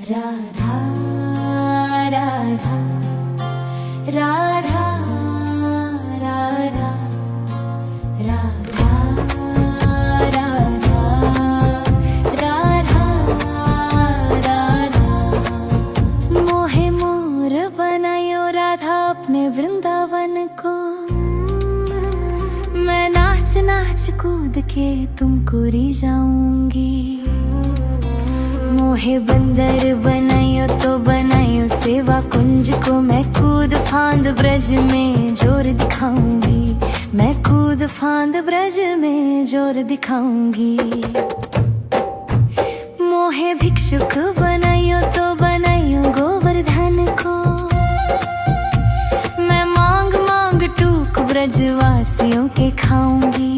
राधा राधा राधा राधा राधा राधा राधा राधा मोहे मोर बनायो राधा अपने वृंदावन को। मैं नाच नाच कूद के तुमको रिझाऊंगी। मोहे बंदर बनायो तो बनायो सेवा कुंज को। मैं कूद फांद ब्रज में जोर दिखाऊंगी। मैं कूद फांद ब्रज में जोर दिखाऊंगी। मोहे भिक्षुक बनायो तो बनायो गोवर्धन को। मैं मांग मांग टूक ब्रजवासियों के खाऊंगी।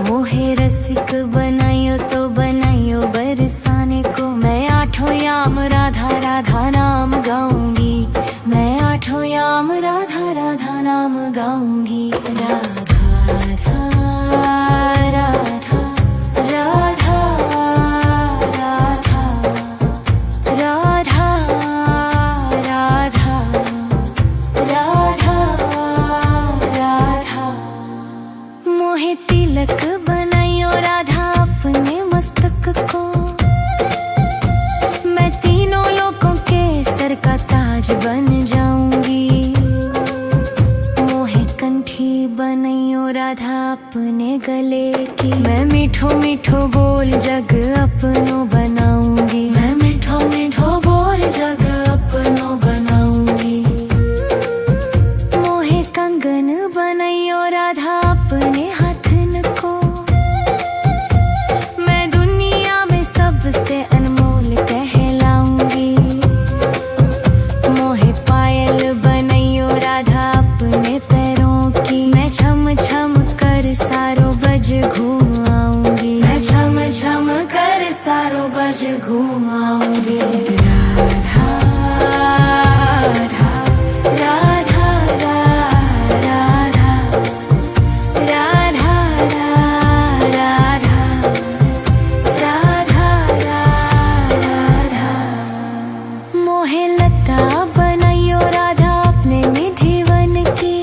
मोहे रसिक बनायो तो बनायो बरसाने को। मैं आठों याम राधा राधा नाम गाऊंगी। मैं आठों याम राधा राधा नाम गाऊंगी। राधा राधा राधा राधा राधा राधा राधा राधा राधा मोहे तिलक बनायो राधा अपने मस्तक को। मैं तीनों लोगों के सर का ताज बन जाऊंगी। मोहे कंठी बनायो राधा अपने गले की। मैं मीठो मीठो बोल जग अपनो बनाऊंगी। मैं मीठो मीठो बोल जग अपनो बनाऊंगी। मोहे कंगन बनायो राधा अपने हाथन को। मैं दुनिया में सबसे अनमोल कहलाऊंगी। मोहे पायल बनायो राधा अपने पैरों की। मैं छम छम कर सारो बज घूम आऊंगी। मैं छम छम कर सारो बज घूम आऊंगी। राधा राधा राधा राधा राधा राधा राधा राधा मोहे लता बनायो राधा अपने निधिवन की।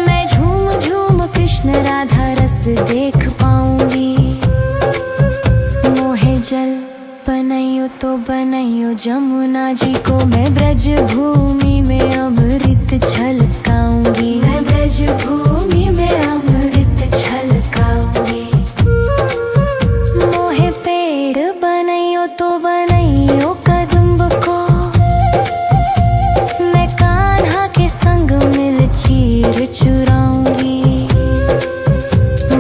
मैं झूम झूम कृष्ण राधा रस देख पाऊंगी। मोहे जल बनायो तो बनायो जमुना जी को। मैं ब्रज भूमि में अमृत छलकाऊंगी। मैं ब्रज भूमि में अमृत छलकाऊंगी। मोहे पेड़ बनायो तो बनायो कदम्ब को। मैं कान्हा के संग मिल चीर चुराऊंगी।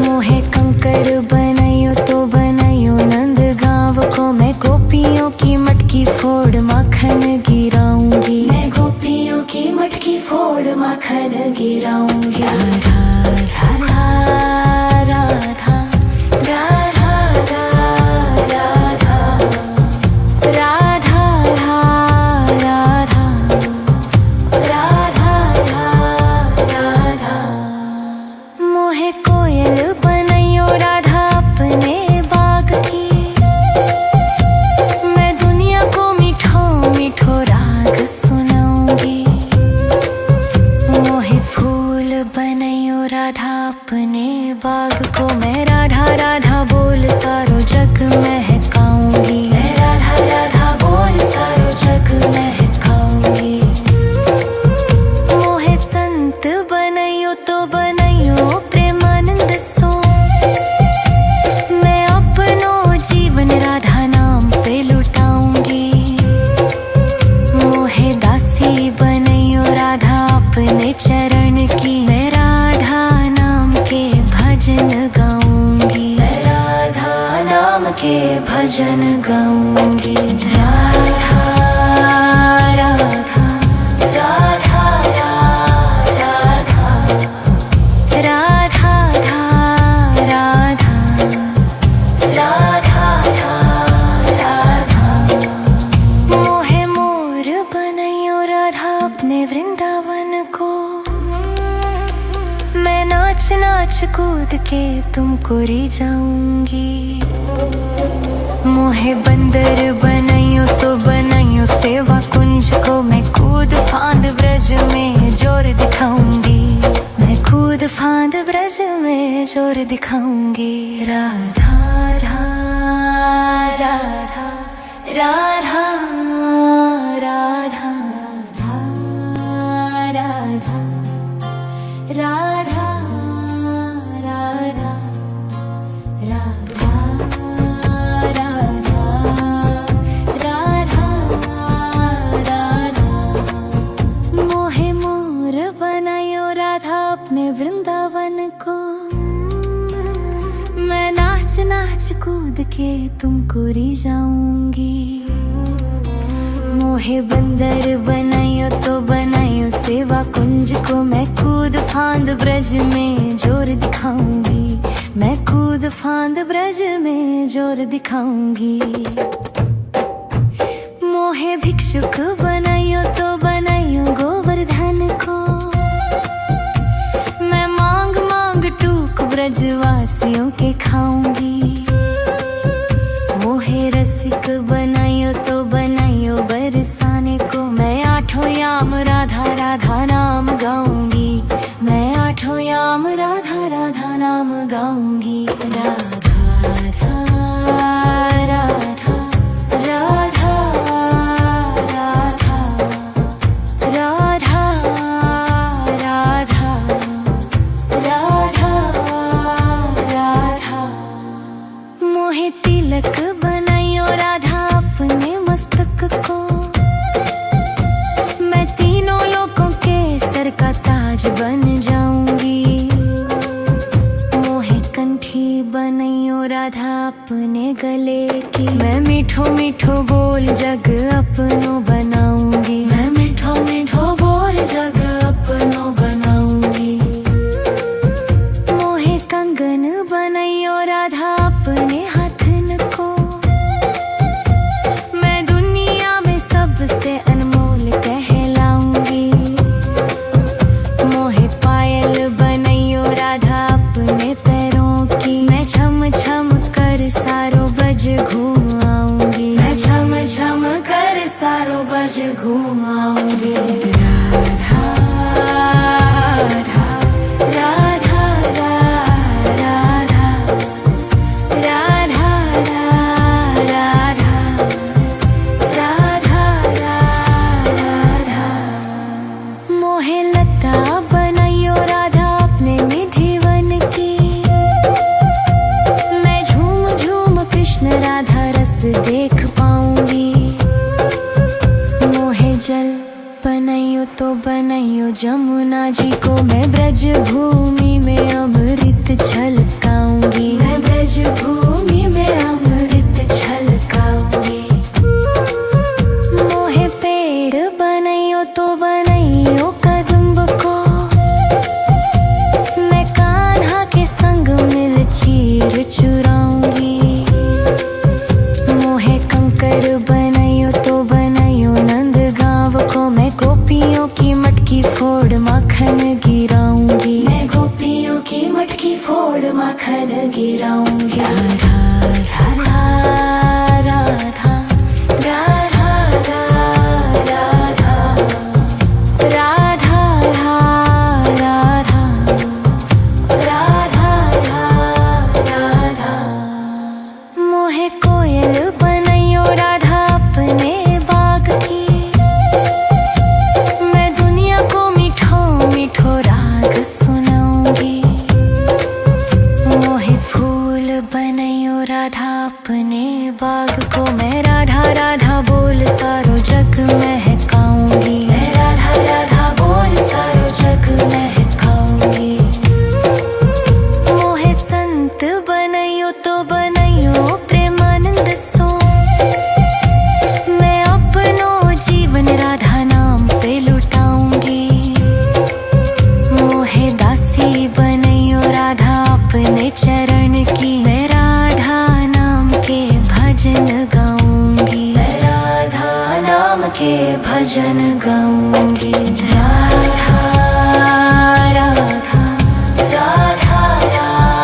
मोहे कंकर बनायो तो बनायो नंद गांव को। मैं गोपियों की मटकी फोड़ माखन गिराऊंगी। मैं गोपियों की मटकी फोड़ माखन गिराऊंगी। राधा राधा राधा राधा राधा राधा राधा राधा राधा मोहे कोयल बनायो राधा अपने बाग की। मैं दुनिया को मीठो मीठो राग सुनाऊंगी। मोहे फूल बनायो राधा अपने बाग को। मैं राधा राधा बोल सारो जग महकाऊंगी। मैं राधा राधा बोल सारो जग महकाऊंगी। मोहे संत बनायो तो बनायो प्रेमानंद सो। मैं अपनो जीवन राधा नाम पे लुटाऊंगी। मोहे दासी बनायो राधा अपने चरण की। मैं राधा नाम के भजन गाऊंगी। मैं राधा नाम के भजन गाऊंगी। राधा राधा राधा राधा राधा राधा राधा राधा मोहे मोर बनायो राधा अपने वृंदावन को। मैं नाच नाच कूद के तुमको रिझाऊंगी। मोहे बंदर बनाइयो तो बनाइयो सेवा कुंज को, मैं कूद फांद ब्रज में जोर दिखाऊंगी, मैं कूद फांद ब्रज में जोर दिखाऊंगी। राधा राधा राधा राधा राधा राधा राधा राधा राधा राधा। मोहे मोर बनायो राधा अपने वृंदावन को, मैं नाच नाच कूद के तुमको रिझाऊंगी। मोहे बंदर बनायो तो बनायो सेवा कुंज को, मैं कूद फांद ब्रज में जोर दिखाऊंगी, मैं कूद फांद ब्रज में जोर दिखाऊंगी। मोहे भिक्षुक बनाइयो तो बनाइयो गोवर्धन को, मैं मांग मांग टूक ब्रजवासियों के खाऊंगी। मोहे रसिक बनाइयो तो बनाइयो बरसाने को, मैं आठों याम राधा राधा नाम गाऊंगी, मैं आठों याम राधा राधा नाम गाऊंगी। राधा राधा राधा राधा राधा राधा राधा राधा। मोहे तिलक बनाइयो राधा अपने मस्तक को, मैं तीनों लोगों के सर का ताज बन जाऊंगी। मोहे कंठी बनाइयो राधा अपने गले की, मैं मीठो मीठो बोल जग अपनो बनाऊंगी, मैं मीठो मीठो बोल जग अपनो बनाऊंगी। मोहे कंगन बनाइयो राधा अपने हाथन को, मैं दुनिया में सबसे अनमोल कहलाऊंगी। मोहे पायल बनाइयो राधा अपने पैरों की, मैं छम छम कर सारो बज घूम आऊंगी, मैं छम छम कर सारो बज घूम आऊंगी। राधा राधा राधा राधा राधा राधा राधा राधा। मोहे लता बनाइयो राधा अपने निधिवन की, मैं झूम झूम कृष्ण राधा रस देख पाऊंगी। मोहे जल बनाइयो तो बनाइयो जमुना जी को, मैं ब्रज भूमि में अमृत छलकाऊंगी, मैं ब्रज भूमि में अमृत छलकाऊंगी। मोहे पेड़ बनाइयो तो बनाइयो कदम्ब को, मैं कान्हा के संग मिल चीर चुराऊंगी। मोहे कंकर बनाइयो तो बनाइयो नंद गांव को, मैं गोपियों की मटकी फोड़ माखन गिराऊंगी, मैं गोपियों की मटकी फोड़ माखन गिराऊंगी। राधा राधा राधा राधा राधा राधा राधा राधा राधा। मोहे कोयल बनाइयो राधा अपने बाग की, मैं दुनिया को मीठो मीठो राग सुनाऊंगी। मोहे फूल बनाइयो राधा अपने बाग को, मैं राधा राधा बोल सारो जग महकाऊंगी, मैं राधा राधा बोल सारो जग महकाऊंगी। मोहे संत बनाइयो तो बनाइयो प्रेमानंद सो, मैं अपनो जीवन राधा नाम पे लुटाऊंगी। मोहे दासी बनाइयो राधा अपने चरण की, मैं राधा नाम के भजन गाऊंगी, मैं राधा नाम के भजन गाऊंगी। राधा राधा राधा राधा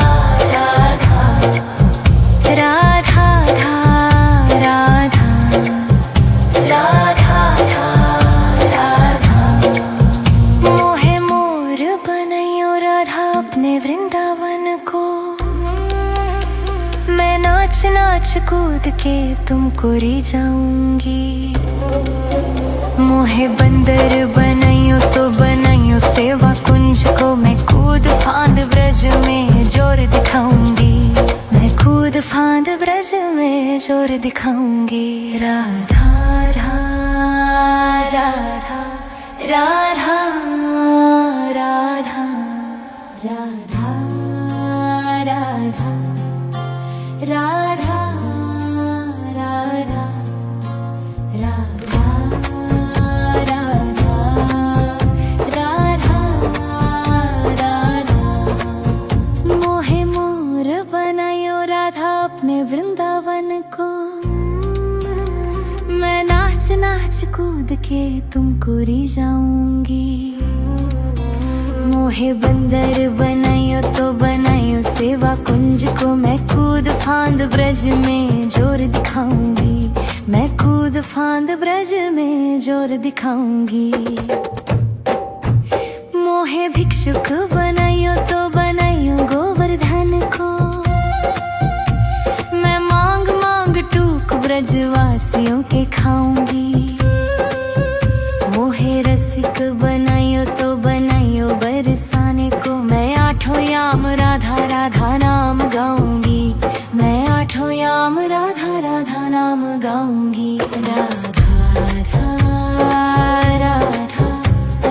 राधा राधा के तुमको रिझाऊंगी। मोहे बंदर बनाइयो तो बनाइयो सेवा कुंज को, मैं कूद फांद ब्रज में जोर दिखाऊंगी। मैं कूद फांद ब्रज में जोर दिखाऊंगी। राधा राधा राधा राधा राधा राधा राधा राधा राधा राधा राधा राधा। मोहे मोर बनायो राधा अपने वृंदावन को, मैं नाच नाच कूद के तुमको रिझाऊंगी। मोहे बंदर बनाइयो तो बनाइयो सेवा कुंज को, मैं कूद फांद ब्रज में जोर दिखाऊंगी। मैं कूद फांद ब्रज में जोर दिखाऊंगी। मोहे भिक्षुक बनाइयो तो बनाइयो गोवर्धन को, मैं मांग मांग टूक ब्रजवासियों के खाऊंगी। मोहे रसिक बनाइयो तो बनाइयो बरसाने को, मैं आठों याम राधा राधा नाम गाऊंगी। मैं आठों याम राधा राधा नाम गाऊंगी। राधा राधा राधा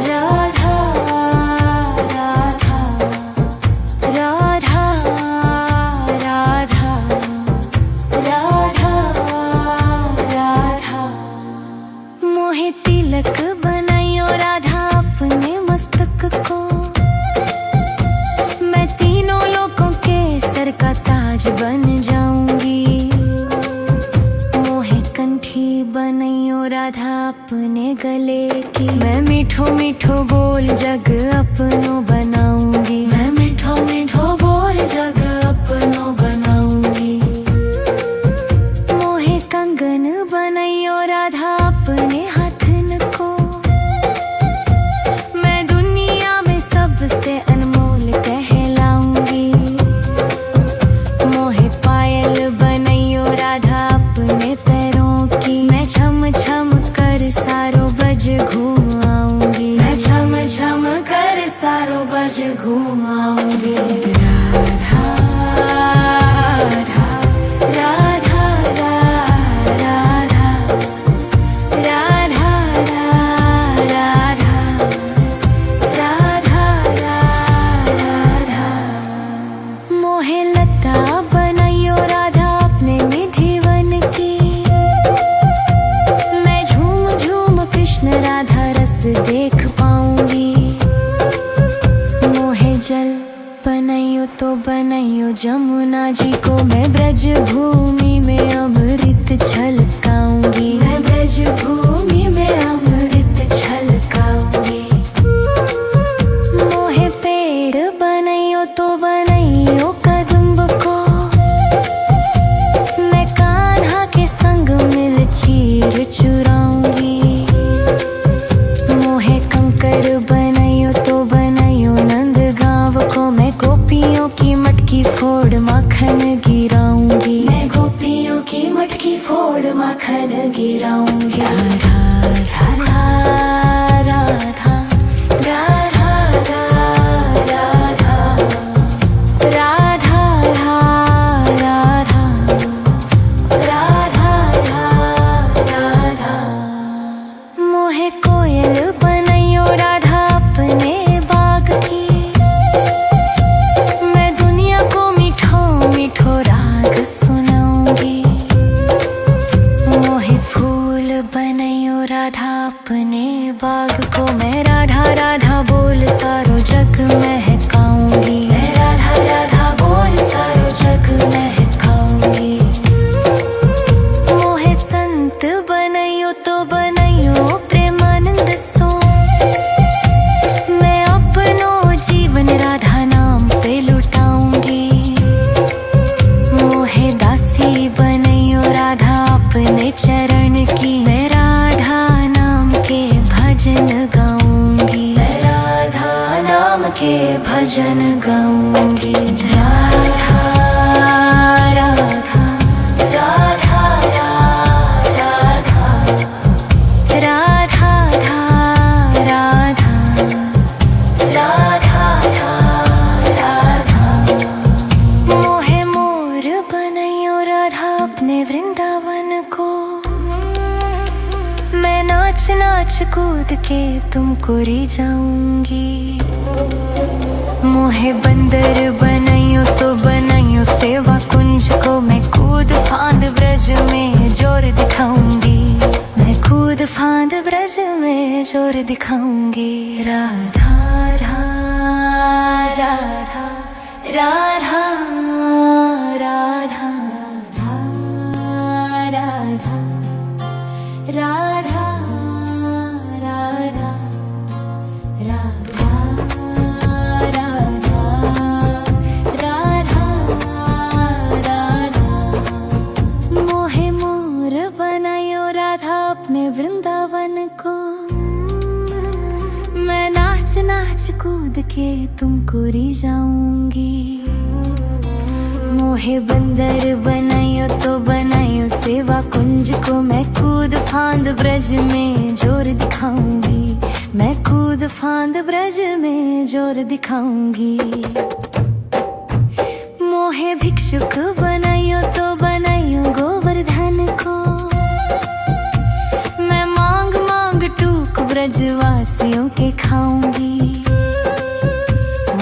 राधा राधा राधा राधा राधा। मोहे तिलक बनाइयो राधा अपने मस्तक को, मैं तीनों लोगों के सर का ताज बन जाऊंगी। मोहे कंठी बनाइयो राधा अपने गले की, मैं मीठो मीठो बोल जग अपनो बनाऊंगी। मैं मीठो मीठो बोल जग अपनो बनाऊंगी। मोहे कंगन बनाइयो राधा अपने हाथन को, मैं दुनिया में सबसे अनमोल कहलाऊंगी। मोहे पायल बनाइयो राधा अपने पैरों की, मैं छम छम कर सारो बज घूम आऊंगी। मैं छम छम कर सारो बज घूम आऊंगी। राधा राधा राधा राधा राधा राधा राधा राधा। मोहे लता बनाइयो राधा अपने निधिवन की, मैं झूम झूम कृष्ण राधा रस देख पाऊंगी। मोहे जल बनाइयो तो बनाइयो जमुना जी को, मैं ब्रज भूमि में अमृत छलकाऊंगी। मैं ब्रज भूमि में अमृत छलकाऊंगी। मोहे पेड़ बनाइयो तो बनाइयो कदम्ब को, मैं कान्हा के संग मिल चीर चुराऊंगी। मोहे कंकर बनाइयो तो बनाइयो नंद गांव को, मैं गोपियों की मटकी फोड़ माखन गिराऊंगी। मैं गोपियों की मटकी फोड़ माखन गिराऊंगी। राधा राधा राधा राधा राधा राधा राधा राधा। मोहे कोयल बनाइयो राधा अपने बाग की, मैं दुनिया को मीठो मीठो राग सुनाऊंगी। मोहे फूल बनाइयो राधा अपने बाग को, मैं राधा राधा बोल सारो जग महकाऊंगी। मैं राधा राधा बोल सारो जग महकाऊंगी। मोहे संत बनाइयो तो बनाइयो प्रेमानंद सो, मैं अपनो जीवन राधा नाम पे लुटाऊंगी। मोहे दासी बनाइयो राधा अपने चरण की, मैं राधा नाम के भजन गाऊंगी। मैं राधा नाम के भजन गाऊंगी। राधा राधा राधा को। मैं नाच नाच कूद के तुमको रिझाऊंगी। मोहे बंदर बनाइयो तो बनाइयो सेवा कुंज को। मैं कूद फांद ब्रज में जोर दिखाऊंगी। मैं कूद फांद ब्रज में जोर दिखाऊंगी। राधा राधा राधा राधा राधा राधा राधा राधा राधा राधा राधा। मोहे मोर बनायो राधा अपने वृंदावन को। मैं नाच नाच कूद के तुमको रिझाऊंगी। मोहे बंदर बनाइयो तो बनाइयो सेवा कुंज को। मैं कूद फांद ब्रज में जोर दिखाऊंगी। मैं कूद फांद ब्रज में जोर दिखाऊंगी। मोहे भिक्षुक बनाइयो तो बनाइयो गोवर्धन को। मैं मांग मांग टूक ब्रजवासियों के खाऊंगी।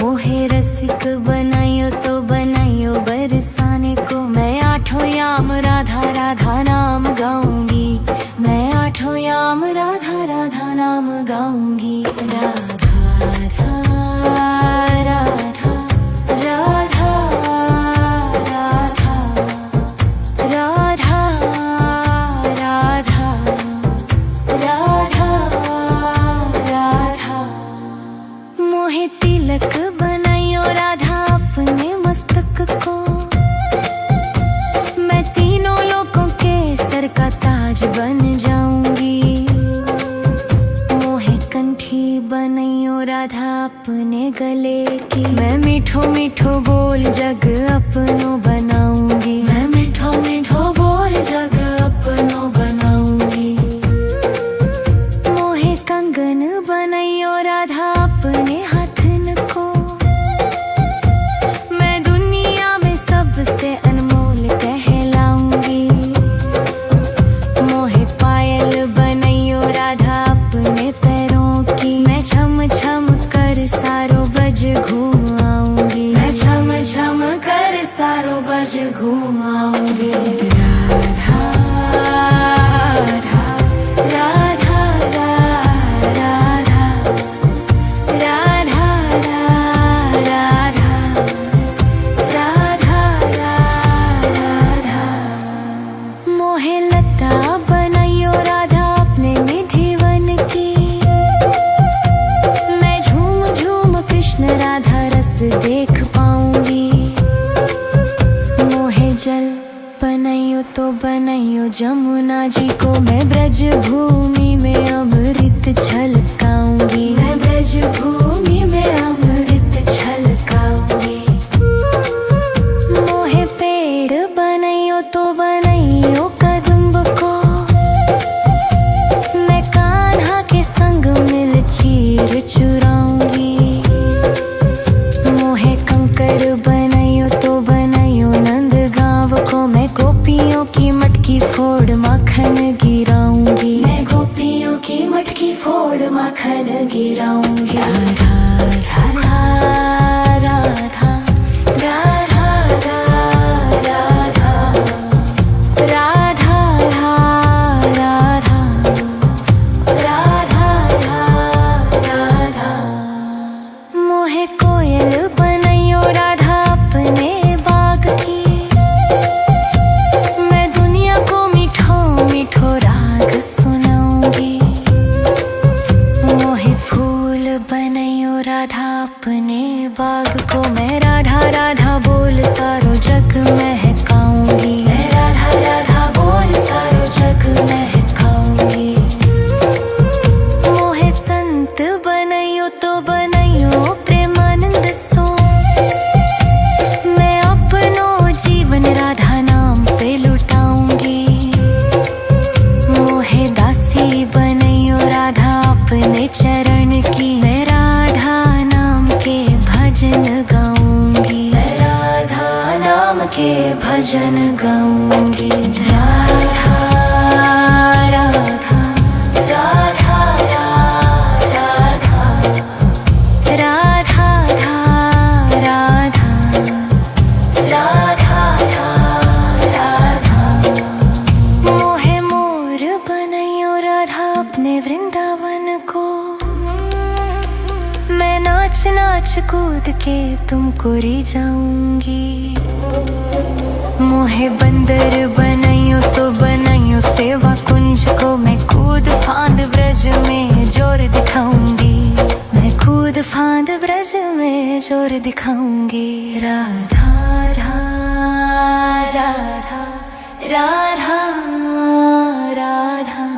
मोहे रसिक बनाइयो तो बनाइयो बरसाने को। मैं आठों याम राधा राधा नाम गाऊंगी। मैं आठों याम राधा राधा नाम गाऊंगी। राधा राधा राधा राधा राधा राधा राधा राधा। मोहे तिलक बनाइयो राधा अपने मस्तक को। मैं तीनों लोगों के सर का ताज बन जाऊंगी। मोहे कंठी बनाइयो राधा अपने गले की। मैं मीठो मीठो बोल जग अपनो बनाऊंगी। मैं मीठो मीठो बोल जग अपनो बनाऊंगी। मोहे कंगन बनाइयो राधा अपने हाथन को। मैं दुनिया में सबसे अनमोल कहलाऊंगी। मोहे पायल बनाइयो राधा अपने पैरों की। मैं छम छम कर सारो बज घूम आऊंगी। मैं छम छम कर सारो बज घूम आऊंगी। राधा राधा राधा राधा राधा राधा राधा राधा। मोहे लता बनाइयो राधा अपने निधिवन की। मैं झूम झूम कृष्ण राधा रस देख पाऊंगी। मोहे जल बनाइयो तो बनाइयो जमुना जी को। मैं ब्रज भूमि में अमृत छलकाऊंगी। मैं ब्रज भूमि में अमृत छलकाऊंगी। मोहे पेड़ बनाइयो तो बनाइयो कदम्ब को। मैं कान्हा के संग मिल चीर चुराऊंगी। मोहे कंकर बनाइयो तो बनाइयो नंद गाँव को। मैं गोपियों की मटकी फोड़ माखन गिराऊंगी। मैं गोपियों की मटकी फोड़ माखन गिराऊंगी। राधा राधा राधा राधा राधा राधा राधा राधा राधा। मोहे कोयल बनाइयो राधा अपने बाग की। मैं दुनिया को मीठो मीठो राग सुनाऊंगी। मोहे फूल बनाइयो राधा अपने बाग को। मैं राधा राधा बोल सारो जग महकाऊंगी। मैं राधा राधा बोल सारो जग महकाऊंगी। मोहे संत बनाइयो तो बनाइयो प्रेमानंद सो। मैं अपनो जीवन राधा नाम पे लुटाऊंगी। मोहे दासी बनाइयो राधा अपने चरण की। मैं राधा नाम के भजन गाऊंगी। मैं राधा नाम के भजन गाऊंगी। राधा अपने वृंदावन को। मैं नाच नाच कूद के तुमको री जाऊंगी। मोहे बंदर बनाइयो तो बनाइयो सेवा कुंज को। मैं कूद फांद ब्रज में जोर दिखाऊंगी। मैं कूद फांद ब्रज में जोर दिखाऊंगी। राधा राधा राधा राधा राधा।